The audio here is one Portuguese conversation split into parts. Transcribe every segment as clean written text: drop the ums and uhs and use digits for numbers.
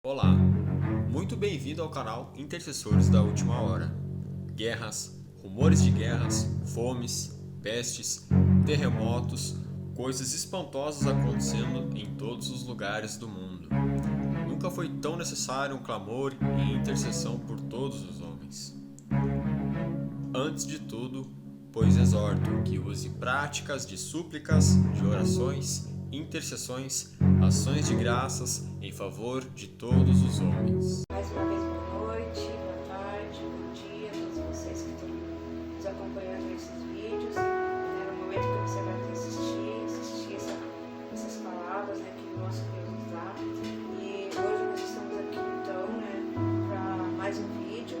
Olá, muito bem-vindo ao canal Intercessores da Última Hora. Guerras, rumores de guerras, fomes, pestes, terremotos, coisas espantosas acontecendo em todos os lugares do mundo. Nunca foi tão necessário um clamor e intercessão por todos os homens. Antes de tudo, pois exorto que use práticas de súplicas, de orações, intercessões, ações de graças em favor de todos os homens. Mais uma vez, boa noite, boa tarde, bom dia a todos vocês que estão nos acompanhando nesses vídeos. No momento que você vai assistir essas palavras, que o nosso Deus nos dá. E hoje nós estamos aqui então, para mais um vídeo.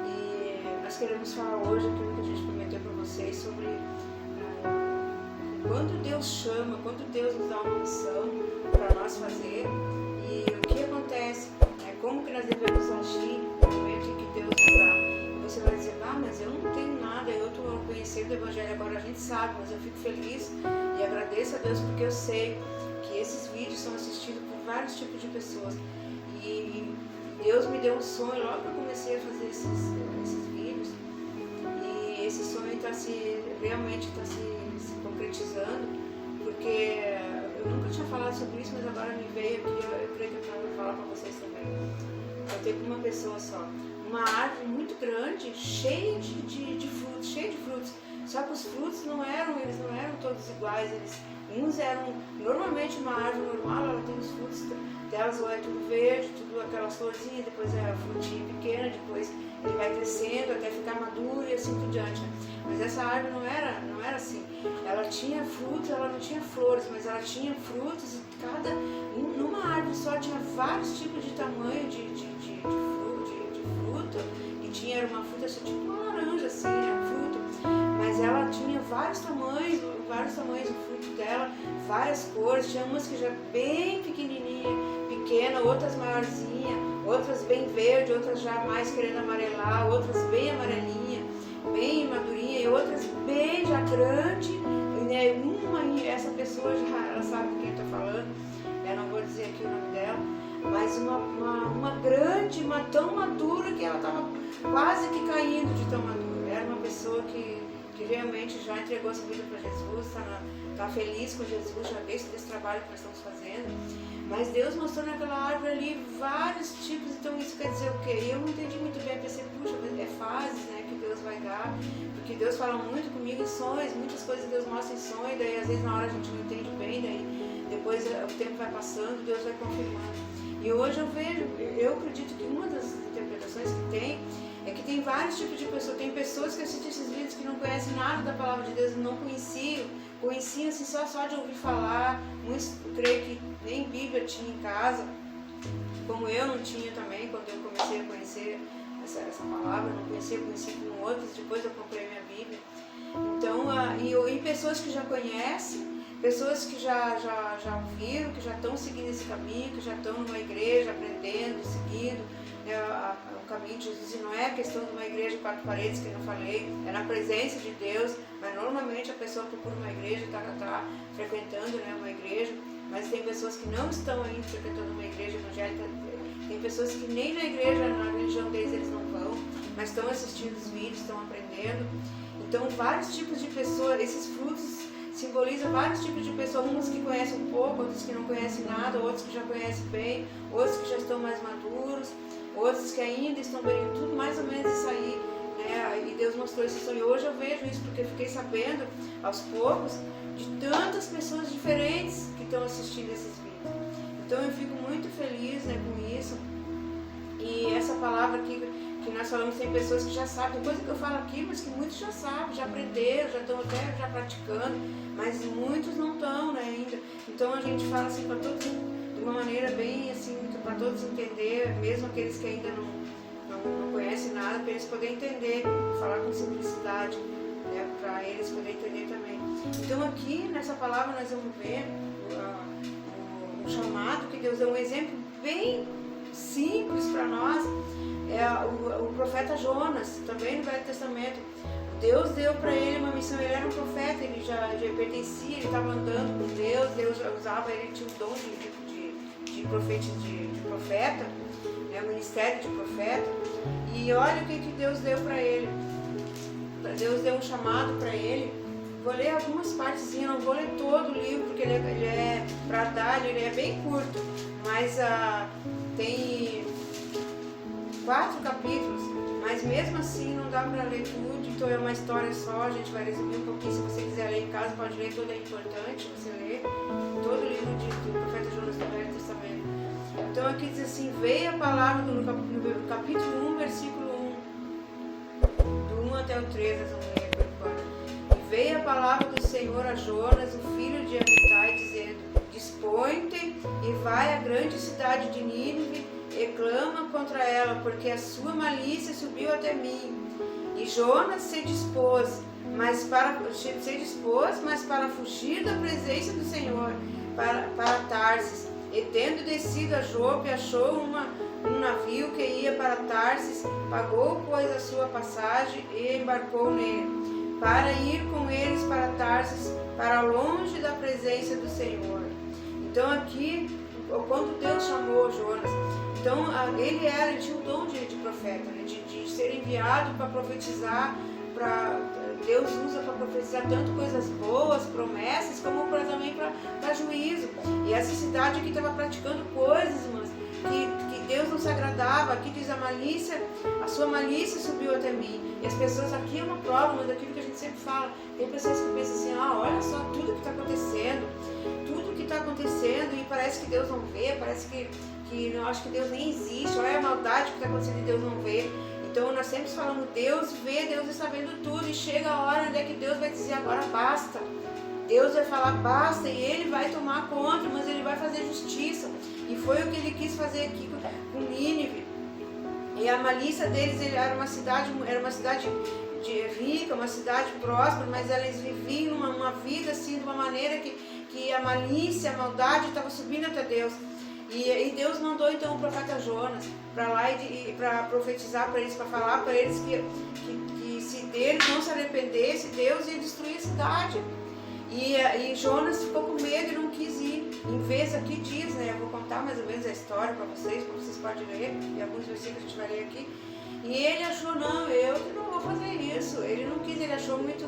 E nós queremos falar hoje aquilo que a gente prometeu para vocês sobre quando Deus chama, quando Deus nos dá uma missão para nós fazer e o que acontece, como que nós devemos agir no momento em que Deus nos dá. E você vai dizer, mas eu não tenho nada, eu estou conhecendo o Evangelho agora, a gente sabe, mas eu fico feliz e agradeço a Deus porque eu sei que esses vídeos são assistidos por vários tipos de pessoas. E Deus me deu um sonho logo que eu comecei a fazer esses vídeos, e esse sonho realmente está se concretizando, porque eu nunca tinha falado sobre isso, mas agora me veio aqui, eu creio que eu vou falar para vocês também. Eu tenho uma pessoa só, uma árvore muito grande, cheia de frutos, só que os frutos eles não eram todos iguais, uns eram, normalmente uma árvore normal, ela tem os frutos delas, ou é tudo verde, tudo aquelas florzinhas, depois é a frutinha pequena, depois ele vai crescendo até ficar maduro e assim por diante. Mas essa árvore não era assim. Ela tinha frutos, ela não tinha flores, mas ela tinha frutos e numa árvore só tinha vários tipos de tamanho de fruto, e era uma fruta assim, tipo uma laranja assim, fruto. Mas ela tinha vários tamanhos do fruto dela, várias cores, tinha umas que já bem pequenininha, pequena, outras maiorzinha, outras bem verde, outras já mais querendo amarelar, outras bem amarelinha, bem madurinha, e outras bem já grande, essa pessoa ela sabe com quem eu estou falando, eu não vou dizer aqui o nome dela, mas uma grande, tão madura que ela estava quase que caindo de tão madura. Era uma pessoa que realmente já entregou sua vida para Jesus, está feliz com Jesus, já desde esse trabalho que nós estamos fazendo. Mas Deus mostrou naquela árvore ali vários tipos, então isso quer dizer o quê? Eu não entendi muito bem, pensei, puxa, é fases, que Deus vai dar, porque Deus fala muito comigo em sonhos, muitas coisas Deus mostra em sonho, daí às vezes na hora a gente não entende bem, daí depois o tempo vai passando, Deus vai confirmando. E hoje eu acredito que uma das interpretações que tem é que tem vários tipos de pessoas. Tem pessoas que assistem esses vídeos que não conhecem nada da palavra de Deus, não conheciam assim só de ouvir falar. Muitos creio que nem Bíblia tinha em casa, como eu não tinha também quando eu comecei a conhecer essa palavra, não conheci com outros, depois eu comprei minha Bíblia. Então, e pessoas que já conhecem, pessoas que já viram, que já estão seguindo esse caminho, que já estão numa igreja aprendendo, seguindo o caminho de Jesus. E não é questão de uma igreja de quatro paredes, que eu não falei, é na presença de Deus, mas normalmente a pessoa procura uma igreja, está frequentando uma igreja, mas tem pessoas que não estão ainda frequentando uma igreja evangélica, tem pessoas que nem na igreja, na religião deles eles não vão, mas estão assistindo os vídeos, estão aprendendo. Então vários tipos de pessoas, esses frutos simboliza vários tipos de pessoas, umas que conhecem um pouco, outras que não conhecem nada, outros que já conhecem bem, outros que já estão mais maduros, outros que ainda estão vendo tudo mais ou menos isso aí, e Deus mostrou esse sonho. Hoje eu vejo isso porque eu fiquei sabendo, aos poucos, de tantas pessoas diferentes que estão assistindo esses vídeos. Então eu fico muito feliz com isso. E essa palavra aqui que nós falamos, tem pessoas que já sabem, tem coisa que eu falo aqui, mas que muitos já sabem, já aprenderam, já estão até já praticando, mas muitos não estão ainda. Então a gente fala assim para todos, de uma maneira bem assim, para todos entender, mesmo aqueles que ainda não conhecem nada, para eles poderem entender, falar com simplicidade, para eles poderem entender também. Então aqui nessa palavra nós vamos ver um chamado que Deus deu, um exemplo bem simples para nós. O profeta Jonas, também no Velho Testamento. Deus deu para ele uma missão, ele era um profeta, ele já pertencia, ele estava andando com Deus já usava, ele tinha o dom de profeta, né, o ministério de profeta. E olha o que Deus deu para ele. Deus deu um chamado para ele. Vou ler algumas partezinhas, não vou ler todo o livro, porque ele é para dar, ele é bem curto, mas tem 4 capítulos, mas mesmo assim não dá para ler tudo, então é uma história só, a gente vai resumir um pouquinho. Se você quiser ler em casa, pode ler, tudo é importante você ler todo o livro do profeta Jonas do Velho Testamento. Então aqui diz assim: veio a palavra no capítulo 1, versículo 1, do 1 até o 3, nós vamos ler por enquanto. E veio a palavra do Senhor a Jonas, o filho de Amitai, dizendo: dispõe-te e vai à grande cidade de Nínive e clama contra ela, porque a sua malícia subiu até mim. E Jonas se dispôs, mas para fugir da presença do Senhor, para Tarsis. E tendo descido a Jope, achou um navio que ia para Tarsis, pagou, pois, a sua passagem e embarcou nele, para ir com eles para Tarsis, para longe da presença do Senhor. Então aqui, quando Deus chamou Jonas, então ele tinha o dom de profeta, né? de ser enviado para profetizar. Deus usa para profetizar tanto coisas boas, promessas, como também para juízo. E essa cidade aqui estava praticando coisas, irmãs, que Deus não se agradava. Aqui diz a sua malícia subiu até mim. E as pessoas, aqui é uma prova, mas daquilo que a gente sempre fala. Tem pessoas que pensam assim: olha só tudo que está acontecendo, e parece que Deus não vê, parece que eu acho que Deus nem existe, olha a maldade que está acontecendo e Deus não vê. Então nós sempre falamos: Deus vê, Deus está vendo tudo, e chega a hora onde é que Deus vai dizer: agora basta. Deus vai falar basta, e Ele vai tomar conta, mas Ele vai fazer justiça. E foi o que Ele quis fazer aqui com Nínive. E a malícia deles, era uma cidade rica, uma cidade próspera, mas eles viviam uma vida assim, de uma maneira que a malícia, a maldade estava subindo até Deus. E Deus mandou então o profeta Jonas para lá para profetizar para eles, para falar para eles que se deles não se arrependesse, Deus ia destruir a cidade. E Jonas ficou com medo e não quis ir. Em vez, aqui diz, né, eu vou contar mais ou menos a história para vocês podem ler, e alguns versículos a gente vai ler aqui. E ele achou: não, eu que não vou fazer isso. Ele não quis, ele achou que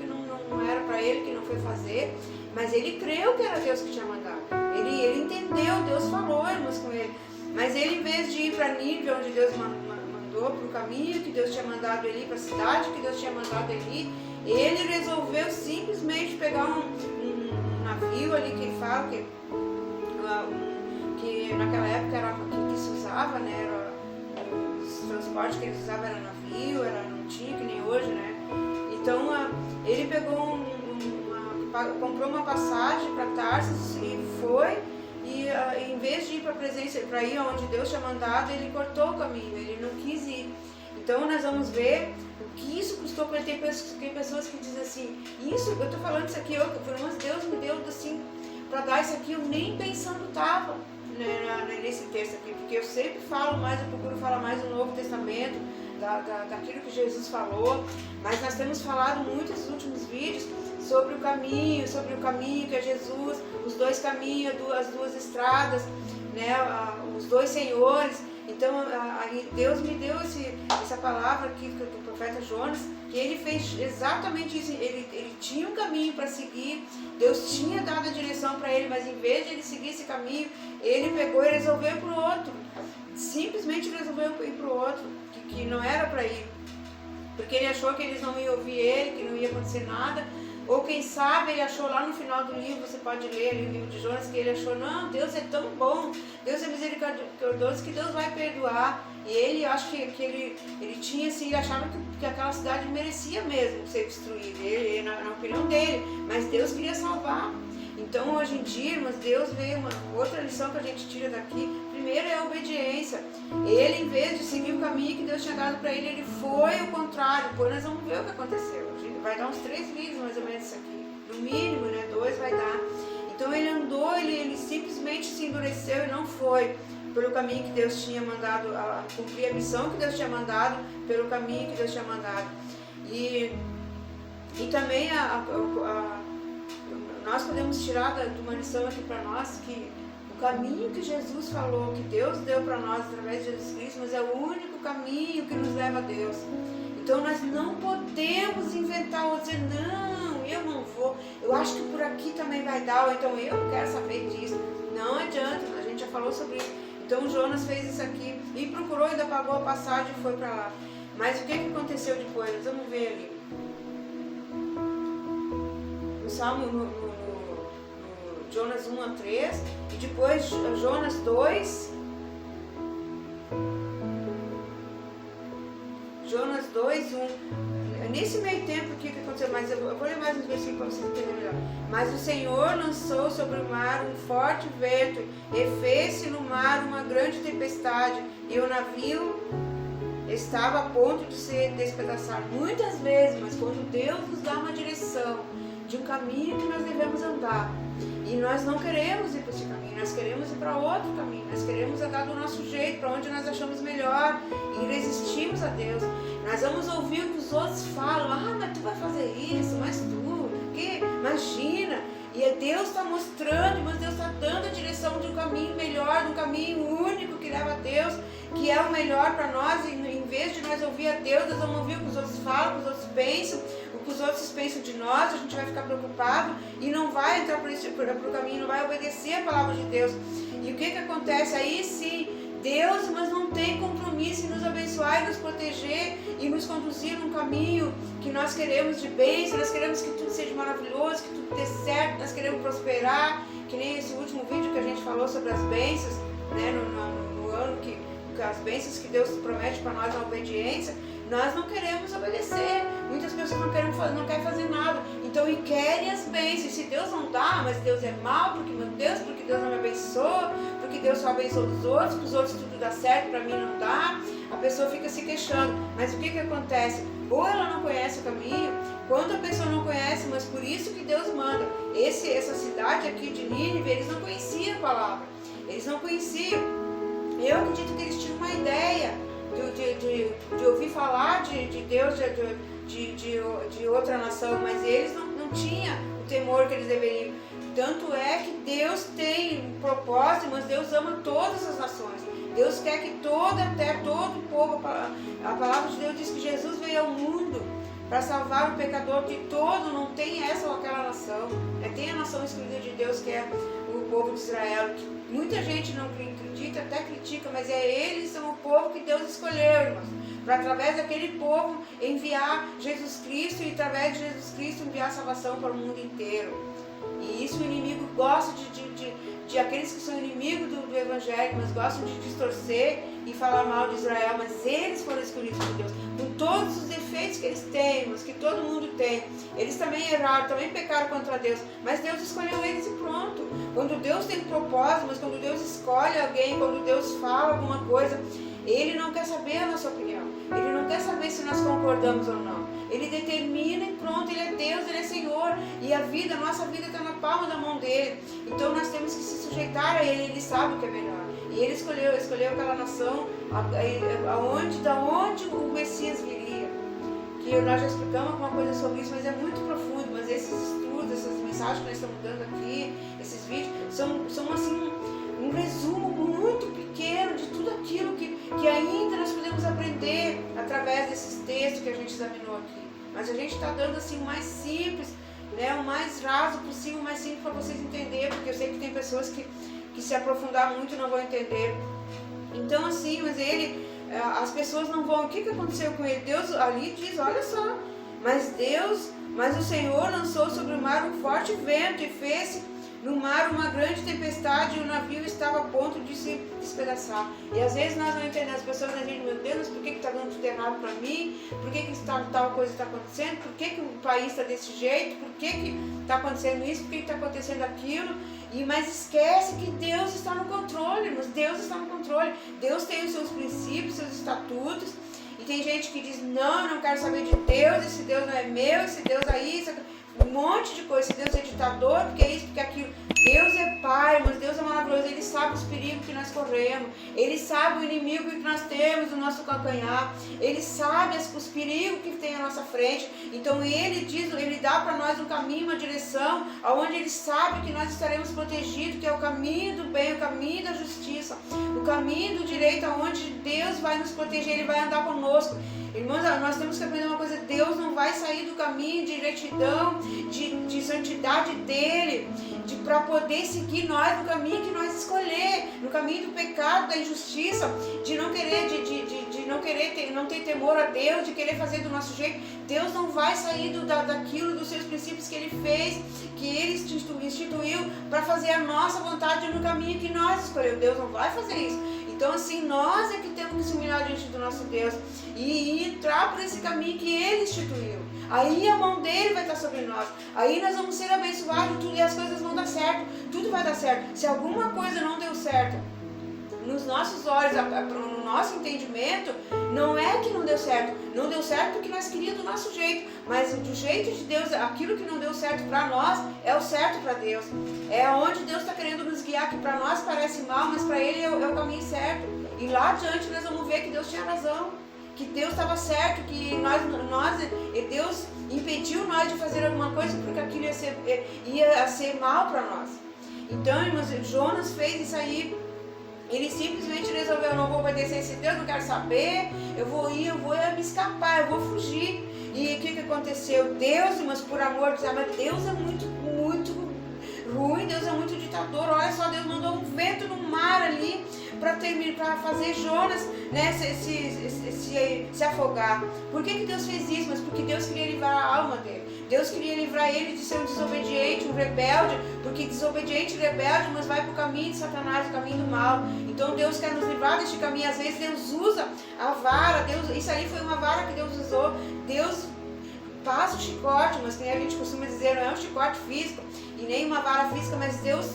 não era para ele, que não foi fazer, mas ele creu que era Deus que tinha mandado. Ele entendeu, Deus falou, irmãos, com ele. Mas ele, em vez de ir para Nínive, onde Deus mandou, para o caminho que Deus tinha mandado ele ir, para a cidade que Deus tinha mandado ele ir, ele resolveu simplesmente pegar um navio ali, que ele fala que naquela época era que se usava, né? Os transportes que eles usavam era navio, não tinha que nem hoje, né? Então ele pegou comprou uma passagem para Tarsis e foi. E em vez de ir para ir onde Deus tinha mandado, ele cortou o caminho, ele não quis ir. Então nós vamos ver o que isso custou para ele. Tem pessoas que dizem assim: isso, eu estou falando isso aqui, mas Deus me deu assim, para dar isso aqui, eu nem pensando estava, né, nesse texto aqui, porque eu sempre eu procuro falar mais do Novo Testamento, daquilo que Jesus falou, mas nós temos falado muito nesses últimos vídeos sobre o caminho que é Jesus, os dois caminhos, as duas estradas, né, os dois senhores. Então Deus me deu essa palavra aqui do profeta Jonas, que ele fez exatamente isso. Ele tinha um caminho para seguir, Deus tinha dado a direção para ele, mas em vez de ele seguir esse caminho, ele pegou e resolveu ir para o outro. Simplesmente resolveu ir para o outro, que não era para ir, porque ele achou que eles não iam ouvir ele, que não ia acontecer nada. Ou quem sabe ele achou lá no final do livro, você pode ler ali o livro de Jonas, que ele achou: não, Deus é tão bom, Deus é misericordioso, que Deus vai perdoar. E ele, acho que ele tinha assim, ele achava que aquela cidade merecia mesmo ser destruída, na opinião dele, mas Deus queria salvar. Então hoje em dia, irmãos, Deus veio, uma outra lição que a gente tira daqui, primeiro é a obediência. Ele, em vez de seguir o caminho que Deus tinha dado para ele foi o contrário. Depois nós vamos ver o que aconteceu. Vai dar uns 3 vídeos mais ou menos isso aqui, no mínimo, né, 2 vai dar. Então ele andou, ele simplesmente se endureceu e não foi pelo caminho que Deus tinha mandado, cumprir a missão que Deus tinha mandado, pelo caminho que Deus tinha mandado. E também nós podemos tirar de uma lição aqui para nós, que O caminho que Jesus falou, que Deus deu para nós através de Jesus Cristo, mas é o único caminho que nos leva a Deus. Então nós não podemos inventar ou dizer, não, eu não vou, eu acho que por aqui também vai dar, ou então eu não quero saber disso. Não adianta, a gente já falou sobre isso. Então Jonas fez isso aqui e procurou, ainda pagou a passagem e foi para lá. Mas o que aconteceu depois? Nós vamos ver ali. No Salmo, no Jonas 1 a 3, e depois Jonas 2. Jonas 2, 1. Nesse meio tempo, o que aconteceu? Mas eu vou ler mais uns versículos para vocês entenderem melhor. Mas o Senhor lançou sobre o mar um forte vento, e fez-se no mar uma grande tempestade, e o navio estava a ponto de se despedaçar. Muitas vezes, mas quando Deus nos dá uma direção de um caminho que nós devemos andar, e nós não queremos ir para esse caminho, nós queremos ir para outro caminho, nós queremos andar do nosso jeito, para onde nós achamos melhor, e resistimos a Deus. Nós vamos ouvir o que os outros falam, mas tu vai fazer isso, mas tu, que? Imagina. E Deus está mostrando, mas Deus está dando a direção de um caminho melhor, de um caminho único que leva a Deus, que é o melhor para nós. E em vez de nós ouvir a Deus, nós vamos ouvir o que os outros falam, o que os outros pensam, o que os outros pensam de nós. A gente vai ficar preocupado e não vai entrar por o caminho, não vai obedecer a palavra de Deus. E o que acontece? Aí sim, Deus, mas não tem compromisso em nos abençoar e nos proteger e nos conduzir num caminho que nós queremos de bênção, nós queremos que tudo seja maravilhoso, que tudo dê certo, nós queremos prosperar, que nem esse último vídeo que a gente falou sobre as bênçãos, né, no ano que as bênçãos que Deus promete para nós na obediência. Nós não queremos obedecer, muitas pessoas não querem fazer nada, então e querem as bênçãos. Se Deus não dá, mas Deus é mau, porque Deus não me abençoa, porque Deus só abençoa os outros tudo dá certo, para mim não dá. A pessoa fica se queixando, mas o que acontece? Ou ela não conhece o caminho, quando a pessoa não conhece, mas por isso que Deus manda. Essa cidade aqui de Nínive, eles não conheciam a palavra, eles não conheciam. Eu acredito que eles tinham uma ideia de ouvir falar de Deus, de outra nação, mas eles não tinham o temor que eles deveriam. Tanto é que Deus tem um propósito, mas Deus ama todas as nações. Deus quer que toda a terra, todo o povo, a palavra de Deus diz que Jesus veio ao mundo para salvar o pecador, que todo, não tem essa ou aquela nação. Tem a nação escolhida de Deus, que é o povo de Israel, que muita gente não acredita, até critica, mas eles são o povo que Deus escolheu, irmãos, para através daquele povo enviar Jesus Cristo, e através de Jesus Cristo enviar salvação para o mundo inteiro. E isso o inimigo gosta de aqueles que são inimigos do Evangelho, mas gostam de distorcer e falar mal de Israel, mas eles foram escolhidos por Deus, com todos os defeitos que eles têm, mas que todo mundo tem. Eles também erraram, também pecaram contra Deus, mas Deus escolheu eles e pronto. Quando Deus tem um propósito, mas quando Deus escolhe alguém, quando Deus fala alguma coisa, Ele não quer saber a nossa opinião, Ele não quer saber se nós concordamos ou não. Ele determina e pronto, Ele é Deus, Ele é Senhor, e a nossa vida está na palma da mão dEle. Então nós temos que se sujeitar a Ele, Ele sabe o que é melhor. E Ele escolheu aquela nação da onde o Messias viria. Que nós já explicamos alguma coisa sobre isso, mas é muito profundo. Mas esses estudos, essas mensagens que nós estamos dando aqui, esses vídeos, são assim um resumo muito pequeno de tudo aquilo que ainda nós podemos aprender através desses textos que a gente examinou aqui. Mas a gente está dando assim o mais simples, né, o mais raso possível, o mais simples para vocês entenderem, porque eu sei que tem pessoas que se aprofundar muito não vão entender. Então assim, mas as pessoas não vão. O que aconteceu com ele? Deus ali diz, olha só, mas o Senhor lançou sobre o mar um forte vento e fez no mar uma grande tempestade, e o navio estava a ponto de se despedaçar. E às vezes nós não entendemos, as pessoas dizem, meu Deus, por que está dando tudo errado para mim? Por que tal coisa está acontecendo? Por que o país está desse jeito? Por que está acontecendo isso? Por que está acontecendo aquilo? Mas esquece que Deus está no controle, mas Deus está no controle. Deus tem os seus princípios, seus estatutos. E tem gente que diz, não, eu não quero saber de Deus, esse Deus não é meu, esse Deus é isso, um monte de coisa, esse Deus é ditador, porque é isso, porque é aquilo. Deus é Pai, mas Deus é maravilhoso. Ele sabe os perigos que nós corremos. Ele sabe o inimigo que nós temos no nosso calcanhar. Ele sabe os perigos que tem à nossa frente. Então Ele diz, Ele dá para nós um caminho, uma direção, onde Ele sabe que nós estaremos protegidos, que é o caminho do bem, o caminho da justiça, o caminho do direito, onde Deus vai nos proteger, Ele vai andar conosco. Irmãos, nós temos que aprender uma coisa: Deus não vai sair do caminho de retidão, de santidade dEle, para poder seguir nós no caminho que nós escolher, no caminho do pecado, da injustiça, de não querer, não ter temor a Deus, de querer fazer do nosso jeito. Deus não vai sair daquilo, dos seus princípios que Ele fez, que Ele instituiu para fazer a nossa vontade no caminho que nós escolhemos. Deus não vai fazer isso. Então assim, nós é que temos que se humilhar diante do nosso Deus e entrar por esse caminho que Ele instituiu. Aí a mão dEle vai estar sobre nós. Aí nós vamos ser abençoados e as coisas vão dar certo. Tudo vai dar certo. Se alguma coisa não deu certo nos nossos olhos, no nosso entendimento, não é que não deu certo. Não deu certo porque nós queríamos do nosso jeito. Mas do jeito de Deus, aquilo que não deu certo para nós, é o certo para Deus. É onde Deus está querendo nos guiar, que para nós parece mal, mas para Ele é o caminho certo. E lá adiante nós vamos ver que Deus tinha razão. Que Deus estava certo, que Deus impediu nós de fazer alguma coisa porque aquilo ia ser mal para nós. Então, irmãos, Jonas fez isso aí. Ele simplesmente resolveu: eu não vou obedecer esse Deus, não quero saber, eu vou me escapar, eu vou fugir. E o que aconteceu? Deus, irmãos, por amor de Deus, mas Deus é muito, muito ruim, Deus é muito ditador. Olha só, Deus mandou um vento no mar ali para fazer Jonas, né, se afogar. Por que Deus fez isso? Mas porque Deus queria livrar a alma dele. Deus queria livrar ele de ser um desobediente, um rebelde, porque desobediente e rebelde, mas vai para o caminho de Satanás, o caminho do mal. Então Deus quer nos livrar deste caminho. Às vezes Deus usa a vara, isso ali foi uma vara que Deus usou. Deus passa o chicote, mas que a gente costuma dizer, não é um chicote físico e nem uma vara física, mas Deus,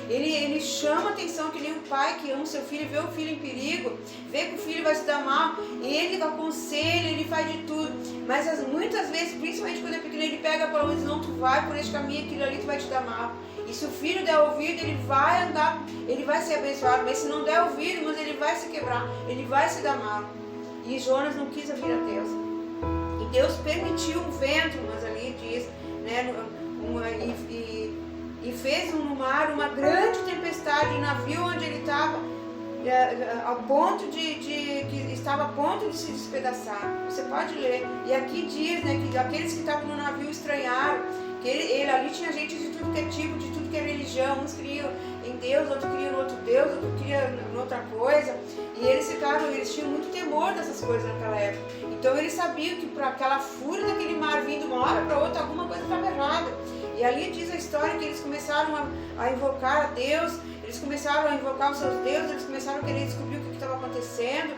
ele chama a atenção, que nem um pai que ama o seu filho, vê o filho em perigo, vê que o filho vai se dar mal, ele aconselha, ele faz de tudo. Mas muitas vezes, principalmente quando é pequeno, ele pega para onde não, tu vai por este caminho, aquilo ali tu vai te dar mal. E se o filho der ouvido, ele vai andar, ele vai ser abençoado. Mas se não der ouvido, mas ele vai se quebrar, ele vai se dar mal. E Jonas não quis ouvir a Deus. E Deus permitiu um vento, mas ali diz, né, e fez no mar uma grande tempestade, o navio onde ele estava, ao ponto que estava a ponto de se despedaçar. Você pode ler. E aqui diz, né, que aqueles que estavam no navio estranharam, que ele ali tinha gente de tudo que é tipo, de tudo que é religião. Uns criam em Deus, outros criam no outro Deus, outros criam em outra coisa. E eles tinham muito temor dessas coisas naquela época. Então eles sabiam que para aquela fúria daquele mar vindo uma hora para outra, alguma coisa estava errada. E ali diz a história que eles começaram a invocar a Deus, eles começaram a invocar os seus deuses, eles começaram a querer descobrir o que estava acontecendo.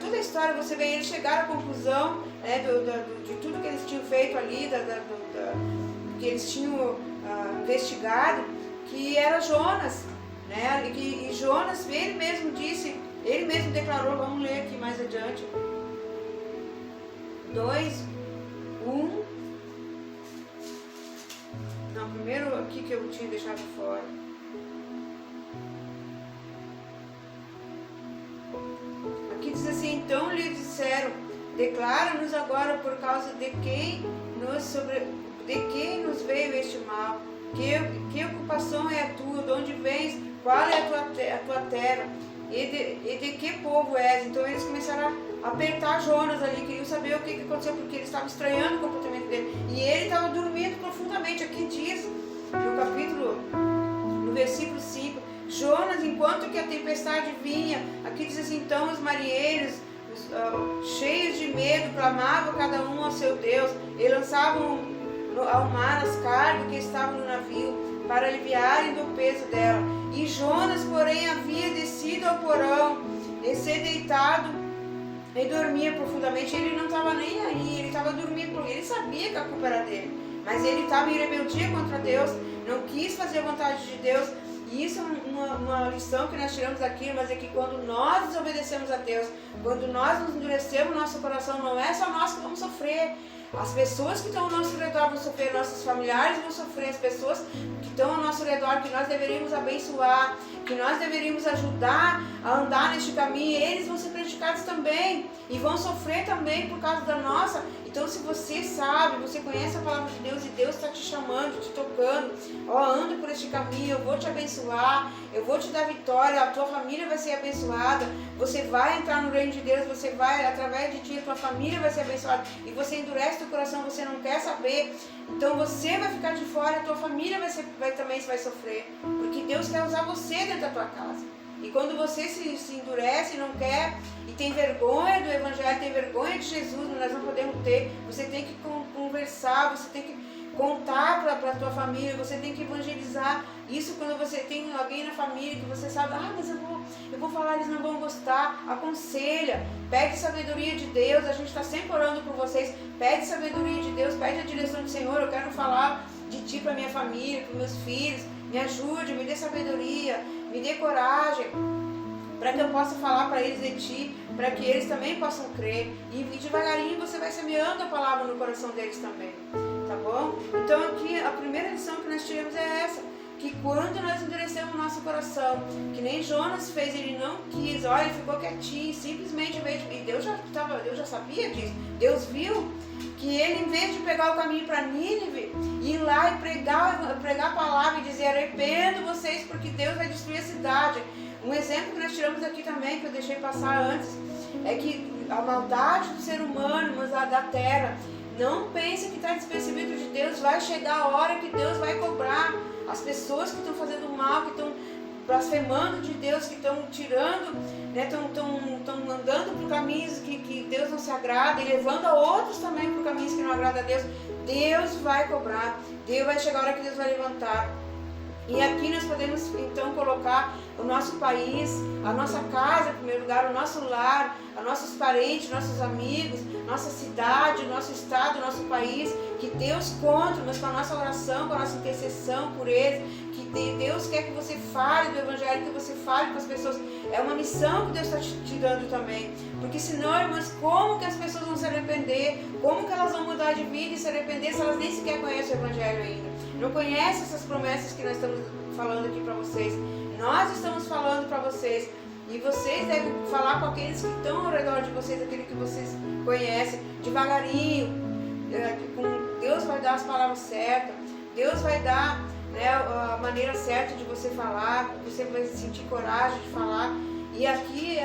Toda a história, você vê, eles chegaram à conclusão, né, de tudo que eles tinham feito ali, que eles tinham investigado, que era Jonas, né? E Jonas, ele mesmo disse, ele mesmo declarou, vamos ler aqui mais adiante, 2, 1, não, primeiro aqui que eu tinha deixado fora. Aqui diz assim: então lhe disseram, declara-nos agora por causa de quem nos veio este mal, que ocupação é a tua, de onde vens, qual é a tua terra, e de que povo és. Então eles começaram a apertar Jonas ali, queriam saber o que aconteceu, porque eles estavam estranhando o comportamento dele, e ele estava dormindo profundamente. Aqui diz, no versículo 5, Jonas, enquanto que a tempestade vinha, aqui diz assim: então os marinheiros, cheios de medo, clamavam cada um ao seu Deus, e lançavam ao mar as cargas que estavam no navio, para aliviarem do peso dela. E Jonas, porém, havia descido ao porão, e se deitado, e dormia profundamente. Ele não estava nem aí, ele estava dormindo, porque ele sabia que a culpa era dele, mas ele estava em rebeldia contra Deus, não quis fazer a vontade de Deus. E isso é uma lição que nós tiramos aqui, mas é que quando nós desobedecemos a Deus, quando nós nos endurecemos no nosso coração, não é só nós que vamos sofrer. As pessoas que estão ao nosso redor vão sofrer, nossos familiares vão sofrer, as pessoas que estão ao nosso redor, que nós deveríamos abençoar, que nós deveríamos ajudar a andar neste caminho, eles vão ser prejudicados também e vão sofrer também por causa da nossa. Então, se você sabe, você conhece a palavra de Deus e Deus está te chamando, te tocando, anda por este caminho, eu vou te abençoar, eu vou te dar vitória, a tua família vai ser abençoada, você vai entrar no reino de Deus, você vai, através de ti, a tua família vai ser abençoada, e você endurece teu coração, você não quer saber, então você vai ficar de fora, a tua família também vai sofrer, porque Deus quer usar você dentro da tua casa. E quando você se endurece, não quer, e tem vergonha do Evangelho, tem vergonha de Jesus, nós não podemos ter, você tem que conversar, você tem que contar para a tua família, você tem que evangelizar. Isso quando você tem alguém na família que você sabe, mas eu vou falar, eles não vão gostar, aconselha, pede sabedoria de Deus, a gente está sempre orando por vocês, pede sabedoria de Deus, pede a direção do Senhor, eu quero falar de ti para minha família, para meus filhos, me ajude, me dê sabedoria, me dê coragem, para que eu possa falar para eles de ti, para que eles também possam crer, e devagarinho você vai semeando a palavra no coração deles também, tá bom? Então aqui a primeira lição que nós tiramos é essa, que quando nós endurecemos o nosso coração, que nem Jonas fez, ele não quis, olha, ele ficou quietinho, simplesmente, e Deus já sabia disso, Deus viu que ele, em vez de pegar o caminho para Nínive, ir lá e pregar a palavra e dizer, arrependo vocês porque Deus vai destruir a cidade. Um exemplo que nós tiramos aqui também, que eu deixei passar antes, é que a maldade do ser humano, mas da terra, não pense que está despercebido de Deus, vai chegar a hora que Deus vai cobrar. As pessoas que estão fazendo mal, que estão blasfemando de Deus, que estão tirando, né, estão andando por caminhos que Deus não se agrada e levando a outros também por caminhos que não agradam a Deus, Deus vai cobrar, Deus vai chegar a hora que Deus vai levantar. E aqui nós podemos então colocar o nosso país, a nossa casa em primeiro lugar, o nosso lar, os nossos parentes, nossos amigos, nossa cidade, nosso estado, nosso país, que Deus conta, mas com a nossa oração, com a nossa intercessão por eles, que Deus quer que você fale do Evangelho, que você fale para as pessoas. É uma missão que Deus está te dando também, porque senão, irmãs, como que as pessoas vão se arrepender? Como que elas vão mudar de vida e se arrepender se elas nem sequer conhecem o Evangelho ainda? Não conhecem essas promessas que nós estamos falando aqui para vocês. Nós estamos falando para vocês. E vocês devem falar com aqueles que estão ao redor de vocês, aquele que vocês conhecem, devagarinho. Deus vai dar as palavras certas. Deus vai dar, né, a maneira certa de você falar. Você vai sentir coragem de falar. E aqui,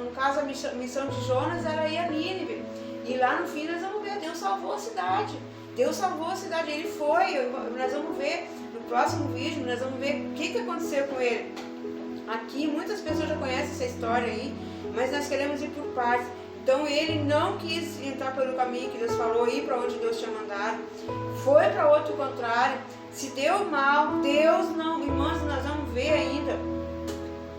no caso, a missão de Jonas era ir a Nínive. E lá no fim nós vamos ver, Deus salvou a cidade. Deus salvou a cidade, ele foi. Nós vamos ver no próximo vídeo, nós vamos ver o que aconteceu com ele. Aqui muitas pessoas já conhecem essa história aí, mas nós queremos ir por partes. Então ele não quis entrar pelo caminho que Deus falou, ir para onde Deus tinha mandado, foi para outro contrário, se deu mal, Deus não, irmãos, nós vamos ver ainda.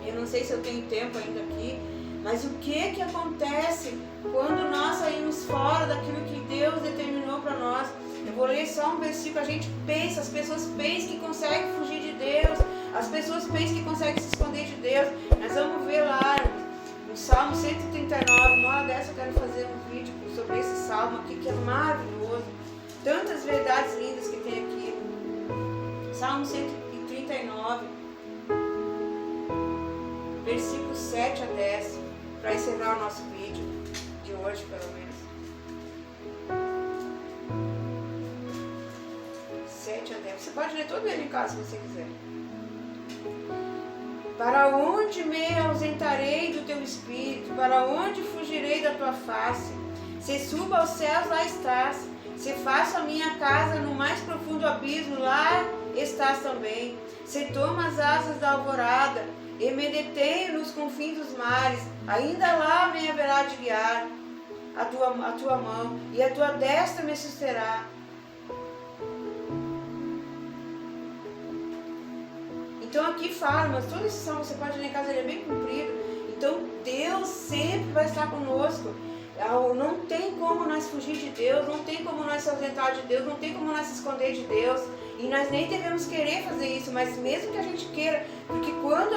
Eu não sei se eu tenho tempo ainda aqui, mas o que acontece quando nós saímos fora daquilo que Deus determinou para nós? Eu vou ler só um versículo, a gente pensa, as pessoas pensam que conseguem fugir de Deus, as pessoas pensam que conseguem se esconder de Deus. Nós vamos ver lá no Salmo 139, uma hora dessa eu quero fazer um vídeo sobre esse Salmo aqui, que é maravilhoso. Tantas verdades lindas que tem aqui. Salmo 139, versículos 7 a 10, para encerrar o nosso vídeo de hoje, pelo menos. 7 a 10. Você pode ler todo ele em casa, se você quiser. Para onde me ausentarei do teu espírito? Para onde fugirei da tua face? Se suba aos céus, lá estás. Se faço a minha casa no mais profundo abismo, lá estás também. Se tomo as asas da alvorada e me detenho nos confins dos mares, ainda lá me haverá de guiar a tua mão, e a tua destra me susterá. Então aqui fala, mas todo esse salmo você pode ler em casa, ele é bem comprido. Então Deus sempre vai estar conosco. Não tem como nós fugir de Deus, não tem como nós se ausentar de Deus, não tem como nós se esconder de Deus. E nós nem devemos querer fazer isso, mas mesmo que a gente queira, porque quando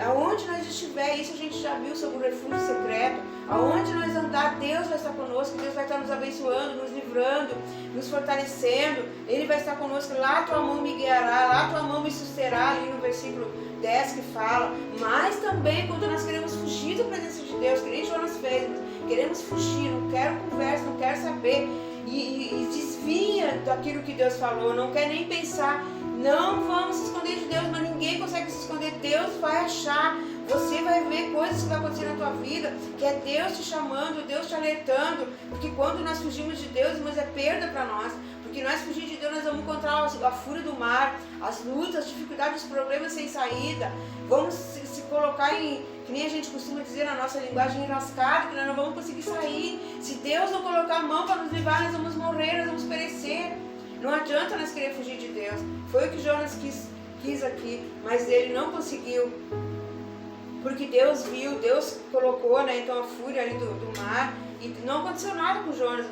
aonde nós estiver, isso a gente já viu sobre o refúgio secreto, aonde nós andar, Deus vai estar conosco, Deus vai estar nos abençoando, nos livrando, nos fortalecendo, Ele vai estar conosco, lá tua mão me guiará, lá tua mão me susterá, ali no versículo 10 que fala. Mas também quando nós queremos fugir da presença de Deus, que nem Jonas fez, queremos fugir, não quero conversa, não quero saber, e desvia daquilo que Deus falou, não quer nem pensar, não vamos se esconder de Deus, mas ninguém consegue se esconder, Deus vai achar, você vai ver coisas que vai acontecer na tua vida, que é Deus te chamando, Deus te alertando, porque quando nós fugimos de Deus, mas é perda para nós, porque nós fugir de Deus, nós vamos encontrar a fúria do mar, as lutas, as dificuldades, os problemas sem saída, vamos se colocar em, que nem a gente costuma dizer na nossa linguagem, enrascado, que nós não vamos conseguir sair. Se Deus não colocar a mão para nos livrar, nós vamos morrer, nós vamos perecer. Não adianta nós querer fugir de Deus. Foi o que Jonas quis aqui, mas ele não conseguiu. Porque Deus viu, Deus colocou, né, então a fúria ali do mar, e não aconteceu nada com Jonas.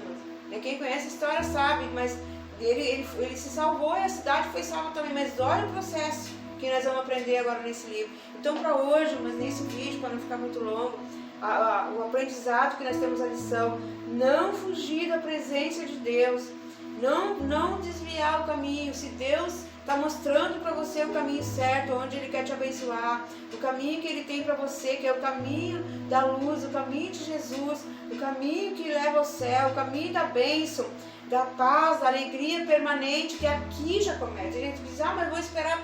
Quem conhece a história sabe, mas ele se salvou e a cidade foi salva também. Mas olha o processo que nós vamos aprender agora nesse livro. Então, para hoje, mas nesse vídeo, para não ficar muito longo, o aprendizado que nós temos a lição: não fugir da presença de Deus, não desviar o caminho. Se Deus está mostrando para você o caminho certo, onde Ele quer te abençoar, o caminho que Ele tem para você, que é o caminho da luz, o caminho de Jesus, o caminho que leva ao céu, o caminho da bênção, da paz, da alegria permanente, que aqui já começa. A gente diz, mas eu vou esperar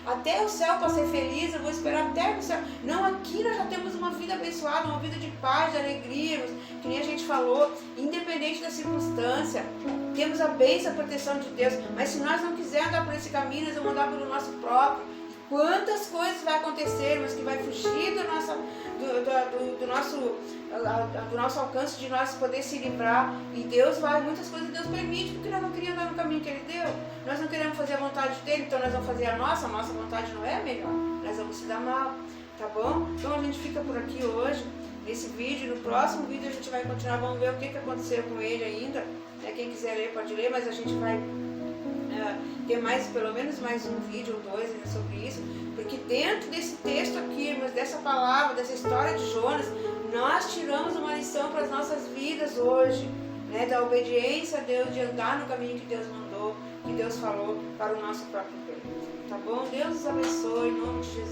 até o céu para ser feliz, eu vou esperar até o céu. Não, aqui nós já temos uma vida abençoada, uma vida de paz, de alegria, que nem a gente falou, independente da circunstância, temos a bênção, a proteção de Deus. Mas se nós não quisermos andar por esse caminho, nós vamos andar pelo nosso próprio. Quantas coisas vai acontecer, mas que vai fugir do nosso alcance, de nós poder se livrar. E Deus muitas coisas Deus permite, porque nós não queríamos andar no caminho que Ele deu. Nós não queremos fazer a vontade dEle, então nós vamos fazer a nossa vontade não é a melhor. Nós vamos se dar mal, tá bom? Então a gente fica por aqui hoje, nesse vídeo. No próximo vídeo a gente vai continuar, vamos ver o que aconteceu com ele ainda. Quem quiser ler pode ler, mas a gente vai ter pelo menos mais um vídeo ou dois sobre isso, porque dentro desse texto aqui, mas dessa palavra, dessa história de Jonas, nós tiramos uma lição para as nossas vidas hoje, né, da obediência a Deus, de andar no caminho que Deus mandou, que Deus falou para o nosso próprio bem. Tá bom? Deus os abençoe, em nome de Jesus.